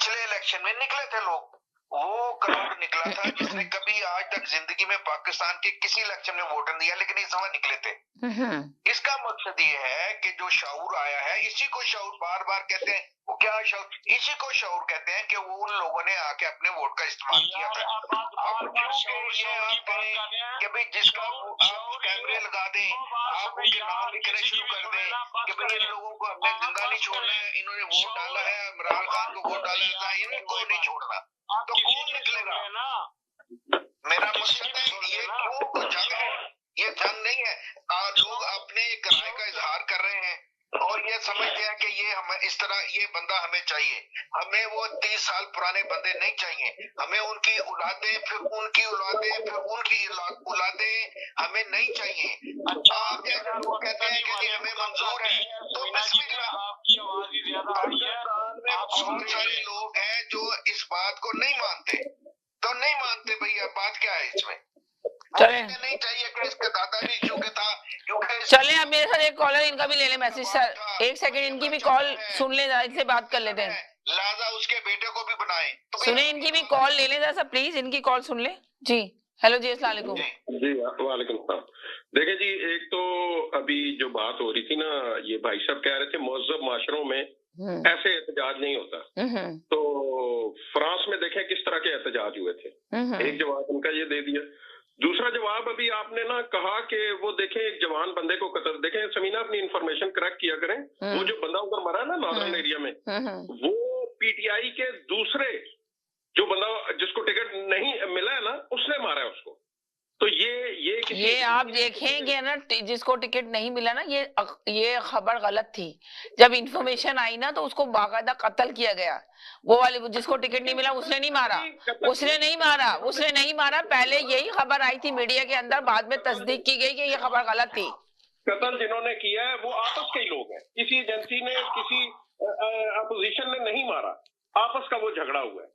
پچھلے الیکشن میں نکلے تھے لوگ، وہ کراؤڈ نکلا تھا جس نے کبھی آج تک زندگی میں پاکستان کے کسی الیکشن میں ووٹ نہیں دیا، لیکن اس دفعہ نکلے تھے۔ اس کا مقصد یہ ہے کہ جو شعور آیا ہے، اسی کو شعور بار بار کہتے ہیں، وہ کیا شعور، اسی کو شعور کہتے ہیں کہ وہ ان لوگوں نے آ کے اپنے ووٹ کا استعمال کیا تھا۔ اب کیونکہ یہ آپ کہیں کہ بھئی جس کا آپ کیمرے لگا دیں، آپ ان کے نام لکھنے شروع کر دیں کہ بھئی ان لوگوں کو ہم نے زندہ نہیں چھوڑنا ہے، انہوں نے ووٹ ڈالا ہے، عمران خان کو ووٹ ڈالا ہے، ان کو نہیں چھوڑنا، تو کون نکلے گا؟ میرا مقصد ہے یہ کیوں جنگ ہے، یہ جنگ نہیں ہے۔ لوگ اپنے ایک رائے کا اظہار کر رہے ہیں اور یہ سمجھتے ہیں کہ یہ ہمیں اس طرح یہ بندہ ہمیں چاہیے، ہمیں وہ 30 سال پرانے بندے نہیں چاہیے، ہمیں ان کی اولادیں، پھر ان کی اولادیں، پھر ان کی اولادیں ہمیں نہیں چاہیے۔ آپ جیسے لوگ کہتے ہیں کہ جی ہمیں منظور ہے، تو بسم اللہ۔ پاکستان میں بہت سارے لوگ ہیں جو اس بات کو نہیں مانتے، تو نہیں مانتے بھئی، بات کیا ہے اس میں؟ نہیں چاہیے کہ اس کا دادا بھی کیونکہ تھا، چلیں اب میرے ساتھ ایک کالر ان کا بھی لے لیں میسج سر، ایک سیکنڈ ان کی بھی کال سن لیں، ان سے بات کر لیتے ہیں، لہذا اس کے بیٹے کو بھی بنائیں۔ سنیں ان کی بھی کال لے لیں ذرا سا پلیز، ان کی کال سن لیں۔ جی ہیلو جی، السلام علیکم۔ جی وعلیکم السلام۔ دیکھیں جی، ایک تو ابھی جو بات ہو رہی تھی نا، یہ بھائی صاحب کہہ رہے تھے مہذب معاشروں میں ایسے احتجاج نہیں ہوتا، تو فرانس میں دیکھیں کس طرح کے احتجاج ہوئے تھے، ایک جواب ان کا یہ دے دیا۔ دوسرا جواب ابھی آپ نے نا کہا کہ وہ دیکھیں ایک جوان بندے کو قتل، دیکھیں سمینہ اپنی انفارمیشن کریکٹ کیا کریں، وہ جو بندہ ادھر مرا ہے نا نارتھرن ایریا میں، وہ پی ٹی آئی کے دوسرے جو بندہ جس کو ٹکٹ نہیں ملا ہے نا، اس نے مارا ہے اس کو۔ تو یہ آپ دیکھیں گے نا، جس کو ٹکٹ نہیں ملا نا، یہ خبر غلط تھی، جب انفارمیشن آئی نا تو اس کو باقاعدہ قتل کیا گیا، وہ والے جس کو ٹکٹ نہیں ملا اس نے نہیں مارا، اس نے نہیں مارا، پہلے یہی خبر آئی تھی میڈیا کے اندر، بعد میں تصدیق کی گئی کہ یہ خبر غلط تھی۔ قتل جنہوں نے کیا ہے وہ آپس کے ہی لوگ ہیں، کسی ایجنسی نے کسی اپوزیشن نے نہیں مارا، آپس کا وہ جھگڑا ہوا ہے،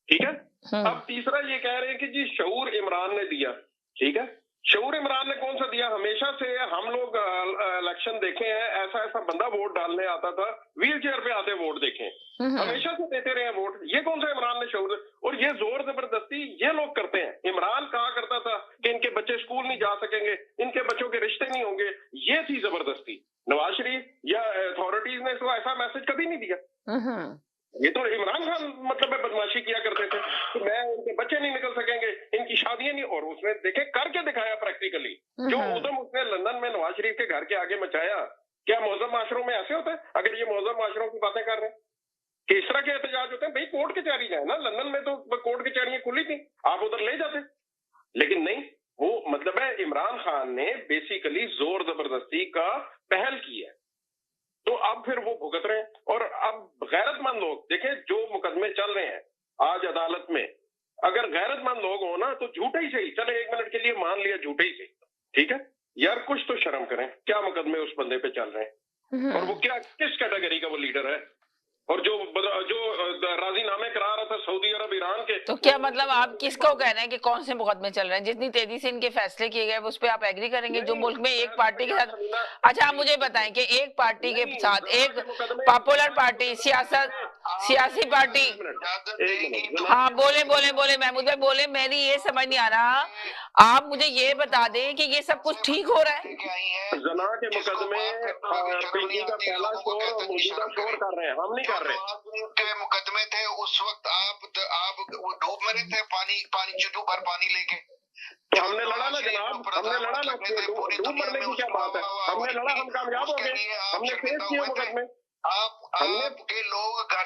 ٹھیک ہے۔ اب تیسرا یہ کہہ رہے ہیں کہ جی شعور عمران نے دیا، ٹھیک ہے، شعور عمران نے کون سا دیا؟ ہمیشہ سے ہم لوگ الیکشن دیکھے ہیں، ایسا ایسا بندہ ووٹ ڈالنے آتا تھا، ویل چیئر پہ آتے ووٹ دیکھیں، ہمیشہ سے دیتے رہے ووٹ، یہ کون سا عمران نے شعور؟ اور یہ زور زبردستی یہ لوگ کرتے ہیں۔ عمران کہا کرتا تھا کہ ان کے بچے اسکول نہیں جا سکیں گے، ان کے بچوں کے رشتے نہیں ہوں گے، یہ تھی زبردستی۔ نواز شریف یا اتھارٹیز نے تو ایسا میسج کبھی نہیں دیا، یہ تو عمران خان مطلب بدماشی کیا کرتے تھے کہ میں ان کے بچے نہیں نکل سکیں گے، ان کی شادیاں نہیں، اور اس نے دیکھے کر کے دکھایا پریکٹیکلی، جو ادھم اس نے لندن میں نواز شریف کے گھر کے آگے مچایا۔ کیا مہذب معاشروں میں ایسے ہوتا ہے؟ اگر یہ مہذب معاشروں کی باتیں کر رہے ہیں کہ اس طرح کے احتجاج ہوتے ہیں، بھائی کورٹ کچہری جائیں نا، لندن میں تو کورٹ کچہریاں کھلی تھیں، آپ ادھر لے جاتے، لیکن نہیں، وہ مطلب ہے عمران خان نے بیسیکلی زور زبردستی کا پہل کی ہے، تو اب پھر وہ بھگت رہے ہیں۔ اور اب غیرت مند لوگ دیکھیں، جو مقدمے چل رہے ہیں آج عدالت میں، اگر غیرت مند لوگ ہوں نا تو جھوٹے ہی صحیح، چلے ایک منٹ کے لیے مان لیا جھوٹے ہی صحیح، ٹھیک ہے یار، کچھ تو شرم کریں، کیا مقدمے اس بندے پہ چل رہے ہیں، اور وہ کیا کس کیٹیگری کا وہ لیڈر ہے، اور جو راضی نامے کرا رہا تھا سعودی عرب ایران کے، تو کیا مطلب آپ کس کو کہہ رہے ہیں کہ کون سے مقدمے چل رہے ہیں؟ جتنی تیزی سے ان کے فیصلے کیے گئے اس پہ آپ ایگری کریں گے؟ جو ملک میں ایک پارٹی کے ساتھ، اچھا آپ مجھے بتائیں کہ ایک پارٹی کے ساتھ، ایک پاپولر پارٹی، سیاسی پارٹی، ہاں بولیں محمود بھائی بولیں، میری یہ سمجھ نہیں آ رہا، آپ مجھے یہ بتا دیں کہ یہ سب کچھ ٹھیک ہو رہا ہے؟ زنا کے مقدمے پنکی کا پہلا شور اور موجودہ شور کر رہے ہیں، ہم نہیں کر رہے کے مقدمے تھے اس وقت، آپ وہ ڈوب مرے تھے پانی چٹو بھر پانی لے کے، تو ہم نے لڑا نا جناب، ہم نے لڑا نا، ڈوب مرنے کی کیا بات ہے، ہم نے لڑا، ہم کامیاب ہو گئے، ہم نے فیس کیے مقدمے، آپ کے لوگ گھر